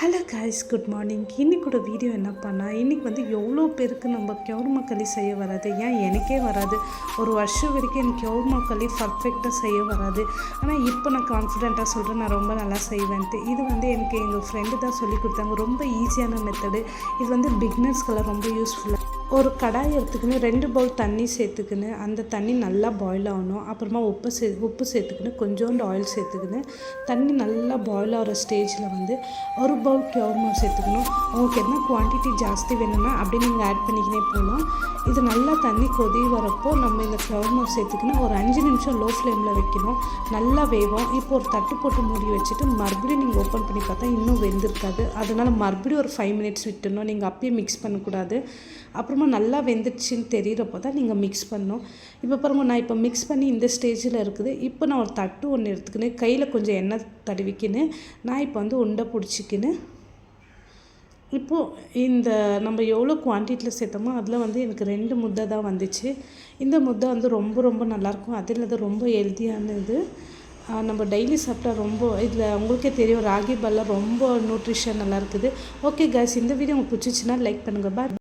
Hello guys, good morning. இன்றைக்கூட video என்ன பண்ணால், இன்றைக்கி வந்து எவ்வளோ பேருக்கு நம்ம கவுர்மா களி செய்ய வராது. ஏன் எனக்கே வராது. ஒரு வருஷம் வரைக்கும் எனக்கு கவுர்மா களி பர்ஃபெக்டாக செய்ய வராது. ஆனால் இப்போ நான் கான்ஃபிடென்ட்டாக சொல்கிறேன், நான் ரொம்ப நல்லா செய்வேன்ட்டு. இது வந்து எனக்கு எங்கள் ஃப்ரெண்டு தான் சொல்லி கொடுத்தாங்க. ரொம்ப ஈஸியான மெத்தடு. இது வந்து பிகினர்ஸ்க்கெல்லாம் ரொம்ப யூஸ்ஃபுல்லாக. ஒரு கடாய் எடுத்துக்கின்னு 2 பவுல் தண்ணி சேர்த்துக்கின்னு, அந்த தண்ணி நல்லா பாயில் ஆகணும். அப்புறமா உப்பு சேர்த்துக்கின்னு, கொஞ்சோண்டு ஆயில் சேர்த்துக்கின்னு, தண்ணி நல்லா பாயில் ஆகிற ஸ்டேஜில் வந்து 1 பவுல் கவுர்மா சேர்த்துக்கணும். உங்களுக்கு என்ன குவான்டிட்டி ஜாஸ்தி வேணும்னா அப்படி நீங்கள் ஆட் பண்ணிக்கினே போகலாம். இது நல்லா தண்ணி கொதி வரப்போ நம்ம இந்த கவுர்மா சேர்த்துக்கின்னு ஒரு 5 நிமிஷம் லோ ஃப்ளேமில் வைக்கணும். நல்லா வேகும். இப்போ ஒரு தட்டு போட்டு மூடி வச்சுட்டு மறுபடியும் நீங்கள் ஓப்பன் பண்ணி பார்த்தா இன்னும் வெந்திருக்காது. அதனால் மறுபடியும் ஒரு 5 மினிட்ஸ் விட்டுடணும். நீங்கள் அப்பயே மிக்ஸ் பண்ணக்கூடாது. அப்புறமா நல்லா வெந்துடுச்சின்னு தெரிகிறப்போ தான் நீங்கள் மிக்ஸ் பண்ணணும். இப்போ பாருங்கள், நான் இப்போ மிக்ஸ் பண்ணி இந்த ஸ்டேஜில் இருக்குது. இப்போ நான் ஒரு தட்டு ஒன்று எடுத்துக்கின்னு கையில் கொஞ்சம் எண்ணெய் தடவிக்கின்னு நான் இப்போ வந்து உண்டை பிடிச்சிக்கின்னு, இப்போது இந்த நம்ம எவ்வளோ குவான்டிட்டியில் சேர்த்தோமோ அதில் வந்து எனக்கு 2 முட்டை தான் வந்துச்சு. இந்த முட்டை வந்து ரொம்ப ரொம்ப நல்லாயிருக்கும். அதில் அது ரொம்ப ஹெல்த்தியானது. நம்ம டெய்லி சாப்பிட்டா ரொம்ப இதில் உங்களுக்கே தெரியும், ராகி பல்ல ரொம்ப நியூட்ரிஷன் நல்லா இருக்குது. ஓகே காய்ஸ், இந்த வீடியோ உங்களுக்கு பிடிச்சிச்சின்னா லைக் பண்ணுங்கள். பாய்.